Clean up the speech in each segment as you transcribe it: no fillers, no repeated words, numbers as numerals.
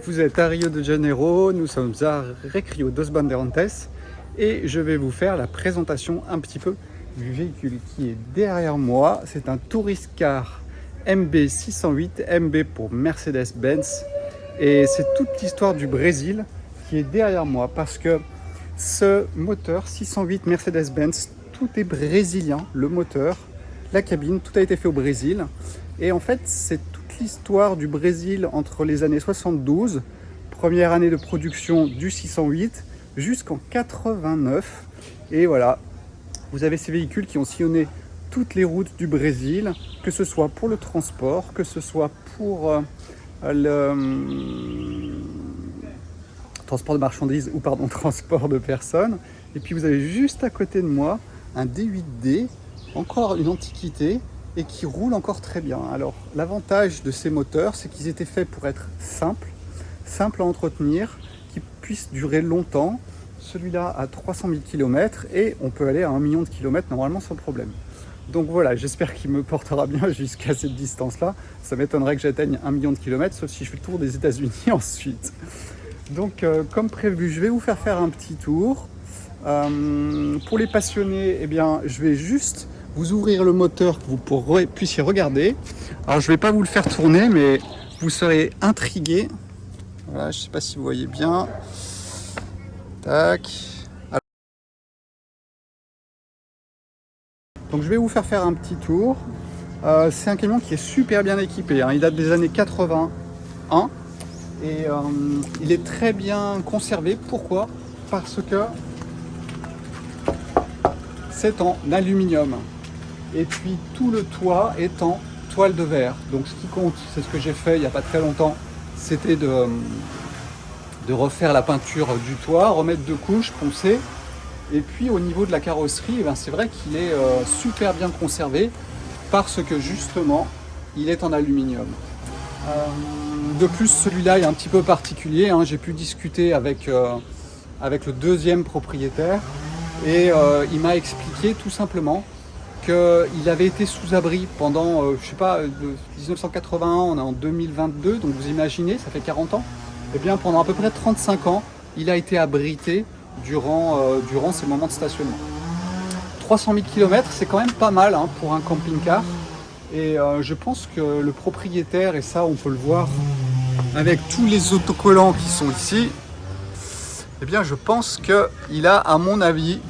vous êtes à Rio de Janeiro, nous sommes à Recreio dos Bandeirantes et je vais vous faire la présentation un petit peu du véhicule qui est derrière moi. C'est un Tourist Car MB608, MB pour Mercedes-Benz, et c'est toute l'histoire du Brésil qui est derrière moi parce que ce moteur 608 Mercedes-Benz, tout est brésilien, le moteur, la cabine, tout a été fait au Brésil. Et en fait, c'est toute l'histoire du Brésil entre les années 72, première année de production du 608, jusqu'en 89. Et voilà, vous avez ces véhicules qui ont sillonné toutes les routes du Brésil, que ce soit pour le transport, que ce soit pour le transport de marchandises ou pardon, transport de personnes. Et puis vous avez juste à côté de moi un D8D, encore une antiquité, et qui roule encore très bien. Alors l'avantage de ces moteurs, c'est qu'ils étaient faits pour être simples à entretenir, qui puissent durer longtemps. Celui-là a 300 000 km et on peut aller à 1 million de kilomètres normalement sans problème. Donc voilà, j'espère qu'il me portera bien jusqu'à cette distance-là. Ça m'étonnerait que j'atteigne 1 million de kilomètres, sauf si je fais le tour des États-Unis ensuite. Donc comme prévu, je vais vous faire un petit tour. Pour les passionnés, eh bien, je vais juste vous ouvrir le moteur que vous puissiez regarder. Alors je ne vais pas vous le faire tourner, mais vous serez intrigués. Voilà, je ne sais pas si vous voyez bien. Tac. Alors, donc je vais vous faire un petit tour. C'est un camion qui est super bien équipé, hein. Il date des années 81 et il est très bien conservé. Pourquoi? Parce que c'est en aluminium. Et puis tout le toit est en toile de verre. Donc ce qui compte, c'est ce que j'ai fait il n'y a pas très longtemps, c'était de refaire la peinture du toit, remettre 2 couches, poncer. Et puis au niveau de la carrosserie, eh bien, c'est vrai qu'il est super bien conservé parce que justement, il est en aluminium. De plus, celui-là est un petit peu particulier, hein. J'ai pu discuter avec le deuxième propriétaire et il m'a expliqué tout simplement qu'il avait été sous abri pendant, je sais pas, de 1981, on est en 2022, donc vous imaginez, ça fait 40 ans. Et bien pendant à peu près 35 ans, il a été abrité durant ces moments de stationnement. 300 000 km, c'est quand même pas mal, hein, pour un camping-car. Et je pense que le propriétaire, et ça on peut le voir avec tous les autocollants qui sont ici, eh bien je pense qu'il a, à mon avis,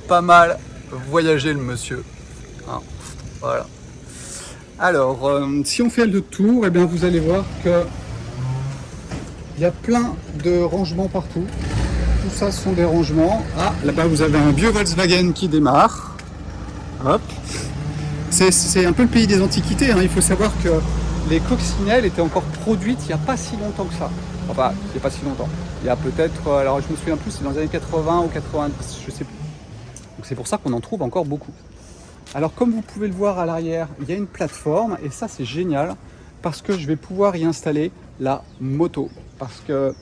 pas mal voyagé le monsieur. Hein, voilà. Alors, si on fait le tour, eh bien vous allez voir que il y a plein de rangements partout. Tout ça sont des rangements. Ah, là-bas vous avez un vieux Volkswagen qui démarre. Hop. C'est un peu le pays des antiquités, hein. Il faut savoir que les coccinelles étaient encore produites il n'y a pas si longtemps que ça. Enfin, il n'y a pas si longtemps. Il y a peut-être, alors je me souviens plus, c'est dans les années 80 ou 90, je sais plus. Donc c'est pour ça qu'on en trouve encore beaucoup. Alors comme vous pouvez le voir à l'arrière, il y a une plateforme et ça c'est génial parce que je vais pouvoir y installer la moto. Parce que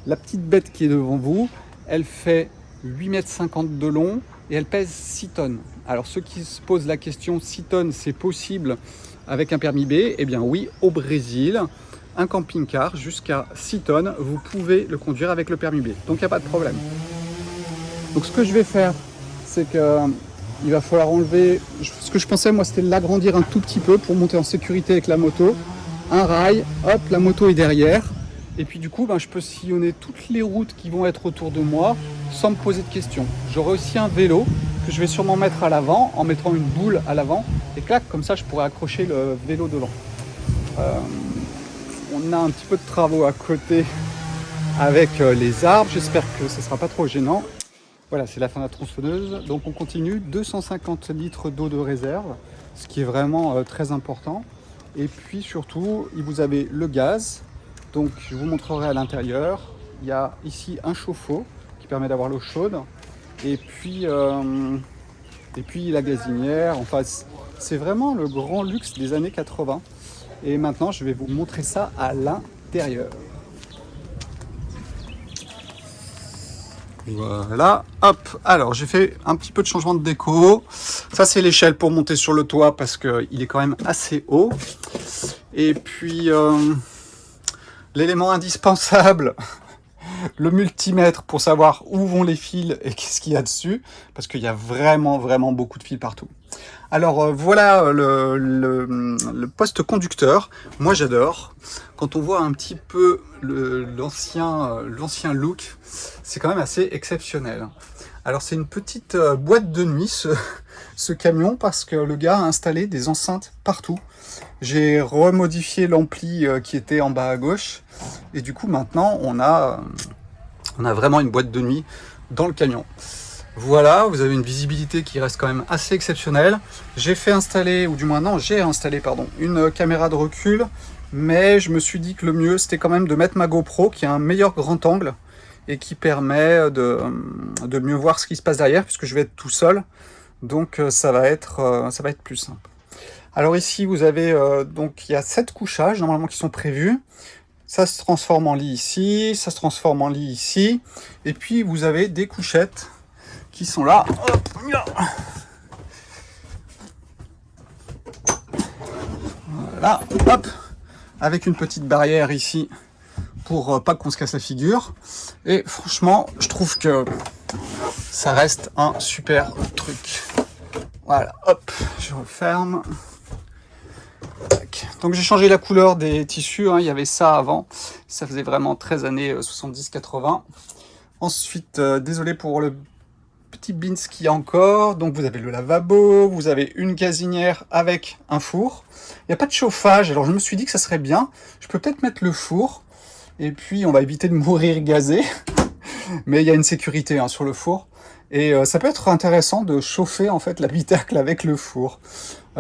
la petite bête qui est devant vous, elle fait 8,50 m de long et elle pèse 6 tonnes. Alors ceux qui se posent la question, 6 tonnes c'est possible avec un permis B? Eh bien oui, au Brésil, un camping-car jusqu'à 6 tonnes, vous pouvez le conduire avec le permis B. Donc il n'y a pas de problème. Donc ce que je vais faire, c'est que il va falloir enlever, ce que je pensais moi c'était l'agrandir un tout petit peu pour monter en sécurité avec la moto. Un rail, hop, la moto est derrière. Et puis du coup, je peux sillonner toutes les routes qui vont être autour de moi sans me poser de questions. J'aurai aussi un vélo que je vais sûrement mettre à l'avant en mettant une boule à l'avant. Et clac, comme ça je pourrais accrocher le vélo devant. On a un petit peu de travaux à côté avec les arbres. J'espère que ce ne sera pas trop gênant. Voilà, c'est la fin de la tronçonneuse. Donc on continue, 250 litres d'eau de réserve, ce qui est vraiment très important. Et puis surtout, vous avez le gaz. Donc je vous montrerai à l'intérieur. Il y a ici un chauffe-eau qui permet d'avoir l'eau chaude. Et puis la gazinière. Enfin, c'est vraiment le grand luxe des années 80. Et maintenant, je vais vous montrer ça à l'intérieur. Voilà, hop, alors j'ai fait un petit peu de changement de déco. Ça c'est l'échelle pour monter sur le toit parce qu'il est quand même assez haut. Et puis l'élément indispensable, le multimètre pour savoir où vont les fils et qu'est-ce qu'il y a dessus, parce qu'il y a vraiment beaucoup de fils partout. Alors voilà le poste conducteur. Moi j'adore. Quand on voit un petit peu l'ancien look, c'est quand même assez exceptionnel. Alors c'est une petite boîte de nuit ce camion, parce que le gars a installé des enceintes partout. J'ai remodifié l'ampli qui était en bas à gauche, et du coup maintenant on a vraiment une boîte de nuit dans le camion. Voilà, vous avez une visibilité qui reste quand même assez exceptionnelle. J'ai fait installer, ou du moins non, j'ai installé, pardon, une caméra de recul, mais je me suis dit que le mieux c'était quand même de mettre ma GoPro qui a un meilleur grand angle et qui permet de mieux voir ce qui se passe derrière, puisque je vais être tout seul, donc ça va être plus simple. Alors ici vous avez, donc il y a 7 couchages normalement qui sont prévus. Ça se transforme en lit ici, ça se transforme en lit ici, et puis vous avez des couchettes qui sont là. Hop, voilà, hop, avec une petite barrière ici pour pas qu'on se casse la figure. Et franchement, je trouve que ça reste un super truc. Voilà, hop, je referme. Donc j'ai changé la couleur des tissus, hein. Il y avait ça avant, ça faisait vraiment 13 années 70-80. Ensuite, désolé pour le petit bins qu'il y a encore. Donc vous avez le lavabo, vous avez une gazinière avec un four. Il n'y a pas de chauffage, alors je me suis dit que ça serait bien. Je peux peut-être mettre le four, et puis on va éviter de mourir gazé. Mais il y a une sécurité, hein, sur le four. Et ça peut être intéressant de chauffer en fait l'habitacle avec le four.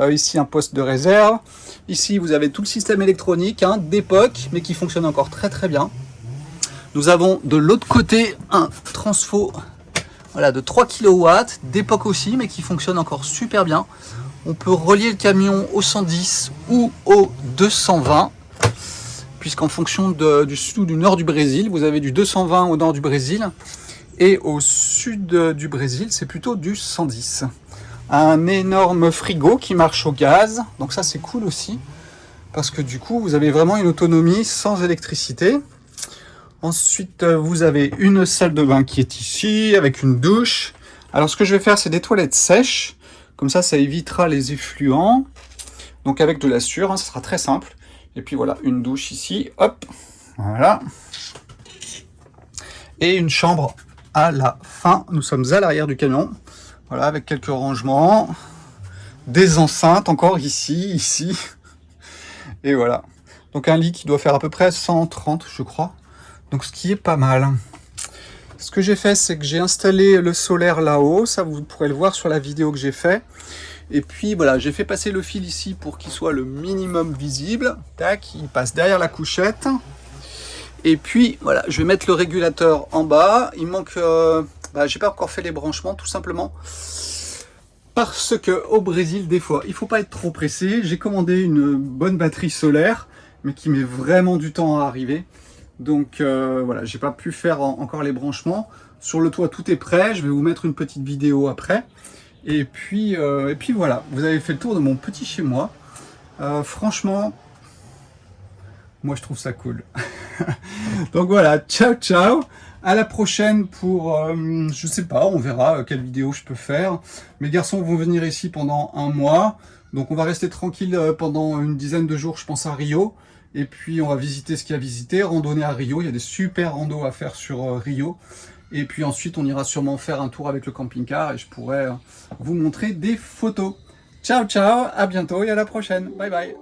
Ici un poste de réserve. Ici vous avez tout le système électronique, hein, d'époque, mais qui fonctionne encore très bien. Nous avons de l'autre côté un transfo, voilà, de 3 kW, d'époque aussi, mais qui fonctionne encore super bien. On peut relier le camion au 110 ou au 220, puisqu'en fonction du sud ou du nord du Brésil, vous avez du 220 au nord du Brésil, et au sud du Brésil, c'est plutôt du 110. Un énorme frigo qui marche au gaz, donc ça c'est cool aussi, parce que du coup vous avez vraiment une autonomie sans électricité. Ensuite vous avez une salle de bain qui est ici, avec une douche. Alors ce que je vais faire, c'est des toilettes sèches, comme ça évitera les effluents, donc avec de la sûre, hein, ça sera très simple. Et puis voilà, une douche ici, hop, voilà. Et une chambre à la fin, nous sommes à l'arrière du camion. Voilà, avec quelques rangements, des enceintes encore ici, et voilà. Donc un lit qui doit faire à peu près 130, je crois. Donc ce qui est pas mal. Ce que j'ai fait, c'est que j'ai installé le solaire là-haut. Ça, vous pourrez le voir sur la vidéo que j'ai fait. Et puis voilà, j'ai fait passer le fil ici pour qu'il soit le minimum visible. Tac, il passe derrière la couchette. Et puis voilà, je vais mettre le régulateur en bas. Il manque... j'ai pas encore fait les branchements, tout simplement parce que au Brésil, des fois, il faut pas être trop pressé. J'ai commandé une bonne batterie solaire, mais qui met vraiment du temps à arriver. Donc voilà, j'ai pas pu faire encore les branchements. Sur le toit, tout est prêt. Je vais vous mettre une petite vidéo après. Et puis voilà, vous avez fait le tour de mon petit chez moi. Franchement, moi je trouve ça cool. Donc voilà, ciao ciao. À la prochaine pour, je sais pas, on verra quelle vidéo je peux faire. Mes garçons vont venir ici pendant un mois. Donc on va rester tranquille pendant une dizaine de jours, je pense, à Rio. Et puis on va visiter ce qu'il y a à visiter, randonner à Rio. Il y a des super randos à faire sur Rio. Et puis ensuite on ira sûrement faire un tour avec le camping-car et je pourrai vous montrer des photos. Ciao ciao, à bientôt et à la prochaine. Bye bye.